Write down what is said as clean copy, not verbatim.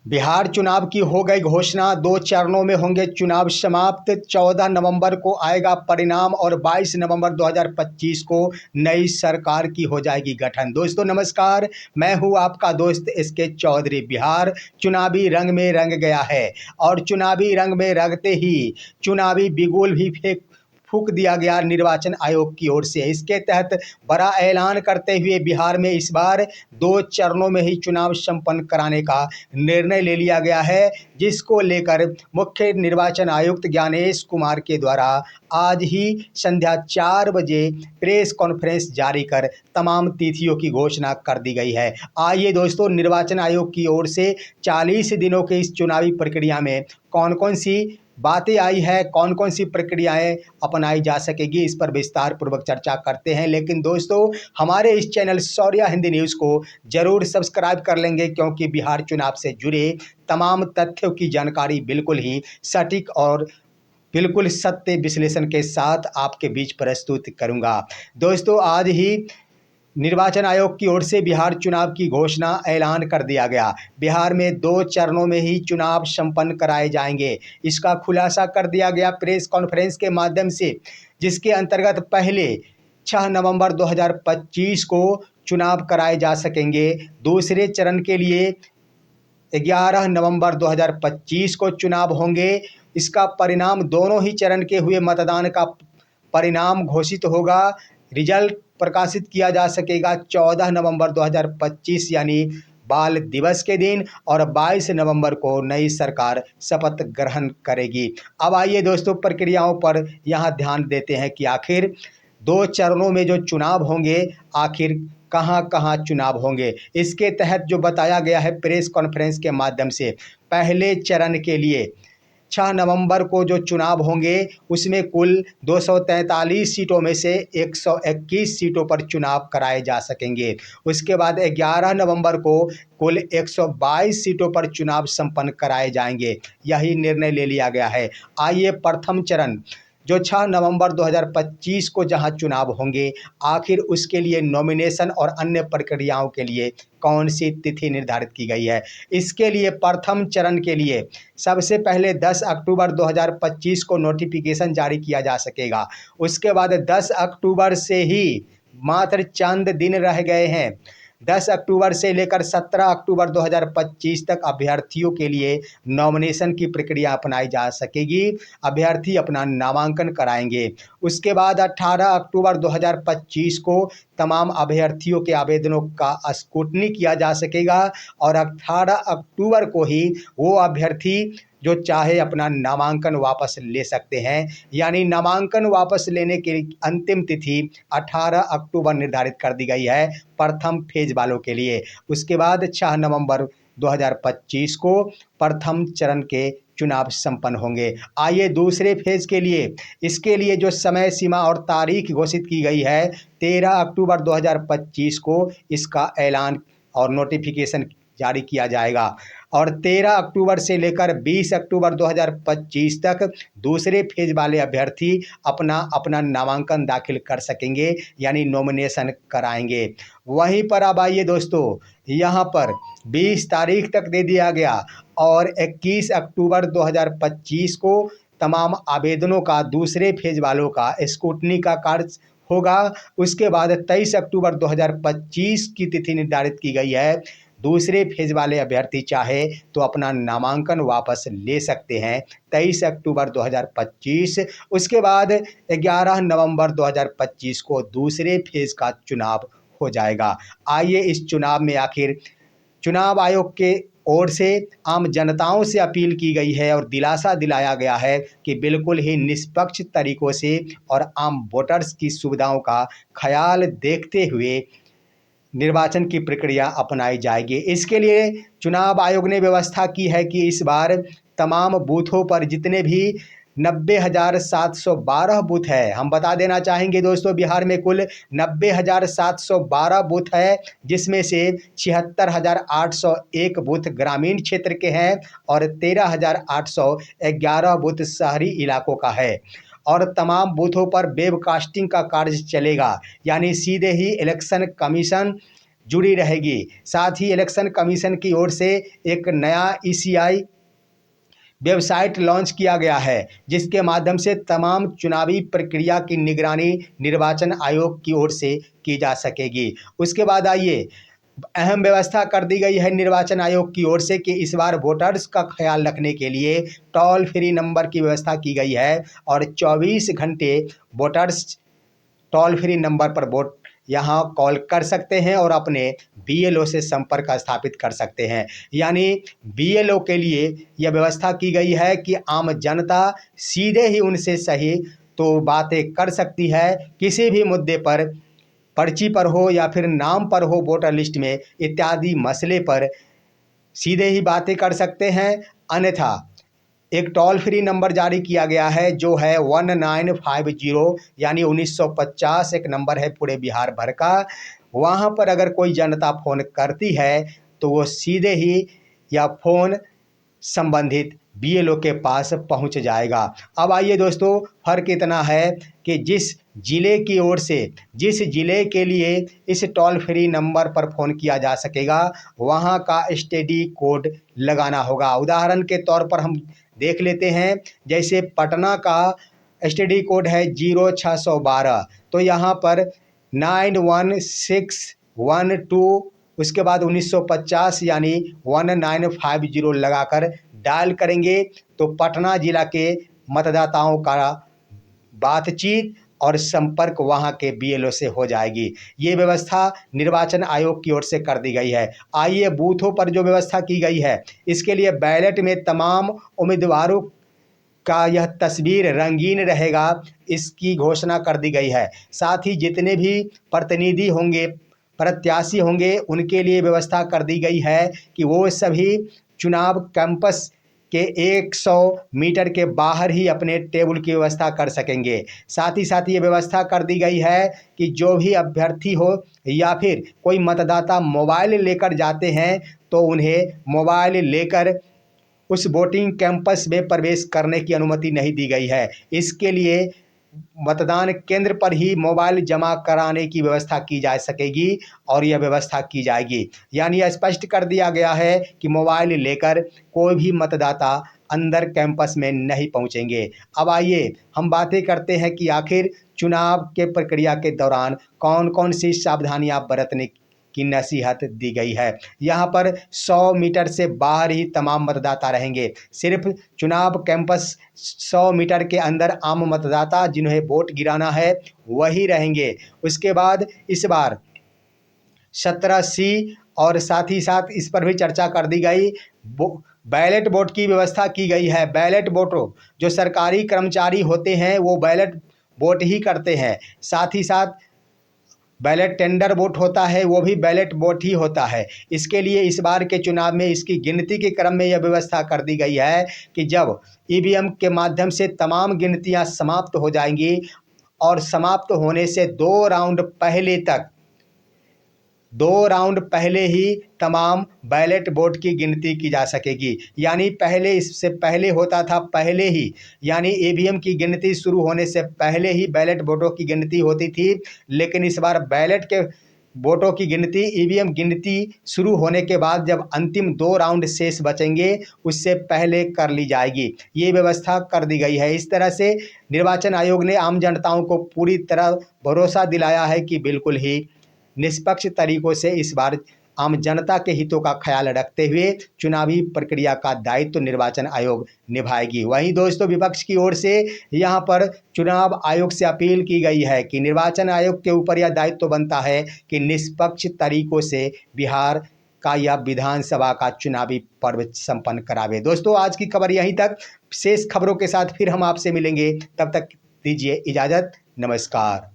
बिहार चुनाव की हो गई घोषणा। 2 चरणों में होंगे चुनाव समाप्त। 14 नवंबर को आएगा परिणाम और 22 नवंबर 2025 को नई सरकार की हो जाएगी गठन। दोस्तों नमस्कार, मैं हूं आपका दोस्त एसके चौधरी। बिहार चुनावी रंग में रंग गया है और चुनावी रंग में रंगते ही चुनावी बिगुल भी फूंक दिया गया निर्वाचन आयोग की ओर से। इसके तहत बड़ा ऐलान करते हुए बिहार में इस बार 2 चरणों में ही चुनाव संपन्न कराने का निर्णय ले लिया गया है, जिसको लेकर मुख्य निर्वाचन आयुक्त ज्ञानेश कुमार के द्वारा आज ही संध्या 4 बजे प्रेस कॉन्फ्रेंस जारी कर तमाम तिथियों की घोषणा कर दी गई है। आइए दोस्तों, निर्वाचन आयोग की ओर से 40 दिनों के इस चुनावी प्रक्रिया में कौन कौन सी बातें आई है, कौन कौन सी प्रक्रियाएं अपनाई जा सकेगी, इस पर विस्तार पूर्वक चर्चा करते हैं। लेकिन दोस्तों, हमारे इस चैनल शौर्या हिंदी न्यूज़ को जरूर सब्सक्राइब कर लेंगे, क्योंकि बिहार चुनाव से जुड़े तमाम तथ्यों की जानकारी बिल्कुल ही सटीक और बिल्कुल सत्य विश्लेषण के साथ आपके बीच प्रस्तुत करूंगा। दोस्तों, आज ही निर्वाचन आयोग की ओर से बिहार चुनाव की घोषणा ऐलान कर दिया गया। बिहार में 2 चरणों में ही चुनाव संपन्न कराए जाएंगे, इसका खुलासा कर दिया गया प्रेस कॉन्फ्रेंस के माध्यम से, जिसके अंतर्गत पहले 6 नवंबर 2025 को चुनाव कराए जा सकेंगे। दूसरे चरण के लिए 11 नवंबर 2025 को चुनाव होंगे। इसका परिणाम, दोनों ही चरण के हुए मतदान का परिणाम घोषित होगा, रिजल्ट प्रकाशित किया जा सकेगा 14 नवंबर 2025 यानी बाल दिवस के दिन, और 22 नवंबर को नई सरकार शपथ ग्रहण करेगी। अब आइए दोस्तों, प्रक्रियाओं पर यहाँ ध्यान देते हैं कि आखिर 2 चरणों में जो चुनाव होंगे, आखिर कहाँ कहाँ चुनाव होंगे। इसके तहत जो बताया गया है प्रेस कॉन्फ्रेंस के माध्यम से, पहले चरण के लिए 6 नवंबर को जो चुनाव होंगे, उसमें कुल 243 सीटों में से 121 सीटों पर चुनाव कराए जा सकेंगे। उसके बाद 11 नवंबर को कुल 122 सीटों पर चुनाव संपन्न कराए जाएंगे। यही निर्णय ले लिया गया है। आइए, प्रथम चरण जो 6 नवंबर 2025 को जहां चुनाव होंगे, आखिर उसके लिए नॉमिनेशन और अन्य प्रक्रियाओं के लिए कौन सी तिथि निर्धारित की गई है। इसके लिए प्रथम चरण के लिए सबसे पहले 10 अक्टूबर 2025 को नोटिफिकेशन जारी किया जा सकेगा। उसके बाद 10 अक्टूबर से ही मात्र चंद दिन रह गए हैं। 10 अक्टूबर से लेकर 17 अक्टूबर 2025 तक अभ्यर्थियों के लिए नॉमिनेशन की प्रक्रिया अपनाई जा सकेगी। अभ्यर्थी अपना नामांकन कराएंगे। उसके बाद 18 अक्टूबर 2025 को तमाम अभ्यर्थियों के आवेदनों का स्क्रूटनी किया जा सकेगा, और 18 अक्टूबर को ही वो अभ्यर्थी जो चाहे अपना नामांकन वापस ले सकते हैं। यानी नामांकन वापस लेने की अंतिम तिथि 18 अक्टूबर निर्धारित कर दी गई है प्रथम फेज वालों के लिए। उसके बाद 6 नवंबर 2025 को प्रथम चरण के चुनाव संपन्न होंगे। आइए दूसरे फेज के लिए, इसके लिए जो समय सीमा और तारीख घोषित की गई है, 13 अक्टूबर 2025 को इसका ऐलान और नोटिफिकेशन जारी किया जाएगा, और 13 अक्टूबर से लेकर 20 अक्टूबर 2025 तक दूसरे फेज वाले अभ्यर्थी अपना अपना नामांकन दाखिल कर सकेंगे, यानी नॉमिनेशन कराएंगे। वहीं पर अब आइए दोस्तों, यहाँ पर 20 तारीख तक दे दिया गया, और 21 अक्टूबर 2025 को तमाम आवेदनों का, दूसरे फेज वालों का स्क्रूटनी का कार्य होगा। उसके बाद 23 अक्टूबर 2025 की तिथि निर्धारित की गई है। दूसरे फेज वाले अभ्यर्थी चाहे तो अपना नामांकन वापस ले सकते हैं 23 अक्टूबर 2025। उसके बाद 11 नवंबर 2025 को दूसरे फेज का चुनाव हो जाएगा। आइए, इस चुनाव में आखिर चुनाव आयोग के ओर से आम जनताओं से अपील की गई है और दिलासा दिलाया गया है कि बिल्कुल ही निष्पक्ष तरीकों से और आम वोटर्स की सुविधाओं का ख्याल देखते हुए निर्वाचन की प्रक्रिया अपनाई जाएगी। इसके लिए चुनाव आयोग ने व्यवस्था की है कि इस बार तमाम बूथों पर जितने भी 90,712 बूथ है, हम बता देना चाहेंगे दोस्तों, बिहार में कुल 90,712 बूथ है, जिसमें से 76,801 बूथ ग्रामीण क्षेत्र के हैं और 13,811 बूथ शहरी इलाकों का है। और तमाम बूथों पर वेबकास्टिंग का कार्य चलेगा, यानी सीधे ही इलेक्शन कमीशन जुड़ी रहेगी। साथ ही इलेक्शन कमीशन की ओर से एक नया ईसीआई वेबसाइट लॉन्च किया गया है, जिसके माध्यम से तमाम चुनावी प्रक्रिया की निगरानी निर्वाचन आयोग की ओर से की जा सकेगी। उसके बाद आइए, अहम व्यवस्था कर दी गई है निर्वाचन आयोग की ओर से कि इस बार वोटर्स का ख्याल रखने के लिए टोल फ्री नंबर की व्यवस्था की गई है और 24 घंटे वोटर्स टोल फ्री नंबर पर वोट यहाँ कॉल कर सकते हैं और अपने बीएलओ से संपर्क स्थापित कर सकते हैं। यानी बीएलओ के लिए यह व्यवस्था की गई है कि आम जनता सीधे ही उनसे सही तो बातें कर सकती है, किसी भी मुद्दे पर, पर्ची पर हो या फिर नाम पर हो, वोटर लिस्ट में इत्यादि मसले पर सीधे ही बातें कर सकते हैं। अन्यथा एक टोल फ्री नंबर जारी किया गया है जो है 1950, यानी 1950 एक नंबर है पूरे बिहार भर का। वहाँ पर अगर कोई जनता फ़ोन करती है तो वो सीधे ही या फ़ोन संबंधित बीएलओ के पास पहुंच जाएगा। अब आइए दोस्तों, फ़र्क इतना है कि जिस ज़िले की ओर से, जिस ज़िले के लिए इस टोल फ्री नंबर पर फ़ोन किया जा सकेगा, वहां का एसटीडी कोड लगाना होगा। उदाहरण के तौर पर हम देख लेते हैं, जैसे पटना का एसटीडी कोड है 0612, तो यहाँ पर 91612, उसके बाद 1950 यानी 1950 लगाकर डायल करेंगे तो पटना जिला के मतदाताओं का बातचीत और संपर्क वहां के बीएलओ से हो जाएगी। ये व्यवस्था निर्वाचन आयोग की ओर से कर दी गई है। आइए, बूथों पर जो व्यवस्था की गई है, इसके लिए बैलेट में तमाम उम्मीदवारों का यह तस्वीर रंगीन रहेगा, इसकी घोषणा कर दी गई है। साथ ही जितने भी प्रतिनिधि होंगे, प्रत्याशी होंगे, उनके लिए व्यवस्था कर दी गई है कि वो सभी चुनाव कैंपस के 100 मीटर के बाहर ही अपने टेबल की व्यवस्था कर सकेंगे। साथ ही साथ ये व्यवस्था कर दी गई है कि जो भी अभ्यर्थी हो या फिर कोई मतदाता मोबाइल लेकर जाते हैं तो उन्हें मोबाइल लेकर उस वोटिंग कैंपस में प्रवेश करने की अनुमति नहीं दी गई है। इसके लिए मतदान केंद्र पर ही मोबाइल जमा कराने की व्यवस्था की जा सकेगी और यह व्यवस्था की जाएगी। यानी स्पष्ट कर दिया गया है कि मोबाइल लेकर कोई भी मतदाता अंदर कैंपस में नहीं पहुंचेंगे। अब आइए हम बातें करते हैं कि आखिर चुनाव के प्रक्रिया के दौरान कौन कौन सी सावधानियां बरतने की नसीहत दी गई है। यहाँ पर 100 मीटर से बाहर ही तमाम मतदाता रहेंगे। सिर्फ चुनाव कैंपस 100 मीटर के अंदर आम मतदाता जिन्हें वोट गिराना है वही रहेंगे। उसके बाद इस बार 17C और साथ ही साथ इस पर भी चर्चा कर दी गई, बैलेट वोट की व्यवस्था की गई है। बैलेट वोटों जो सरकारी कर्मचारी होते हैं वो बैलेट वोट ही करते हैं। साथ ही साथ बैलेट टेंडर वोट होता है, वो भी बैलेट वोट ही होता है। इसके लिए इस बार के चुनाव में इसकी गिनती के क्रम में यह व्यवस्था कर दी गई है कि जब ईवीएम के माध्यम से तमाम गिनतियां समाप्त हो जाएंगी और समाप्त होने से 2 राउंड पहले ही तमाम बैलेट वोट की गिनती की जा सकेगी। यानी पहले, इससे पहले होता था पहले ही, यानी ईवीएम की गिनती शुरू होने से पहले ही बैलेट वोटों की गिनती होती थी। लेकिन इस बार बैलेट के वोटों की गिनती ईवीएम गिनती शुरू होने के बाद जब अंतिम 2 राउंड शेष बचेंगे उससे पहले कर ली जाएगी। ये व्यवस्था कर दी गई है। इस तरह से निर्वाचन आयोग ने आम जनताओं को पूरी तरह भरोसा दिलाया है कि बिल्कुल ही निष्पक्ष तरीकों से इस बार आम जनता के हितों का ख्याल रखते हुए चुनावी प्रक्रिया का दायित्व निर्वाचन आयोग निभाएगी। वहीं दोस्तों, विपक्ष की ओर से यहाँ पर चुनाव आयोग से अपील की गई है कि निर्वाचन आयोग के ऊपर यह दायित्व बनता है कि निष्पक्ष तरीकों से बिहार का या विधानसभा का चुनावी पर्व संपन्न करावे। दोस्तों, आज की खबर यहीं तक। शेष खबरों के साथ फिर हम आपसे मिलेंगे, तब तक दीजिए इजाज़त। नमस्कार।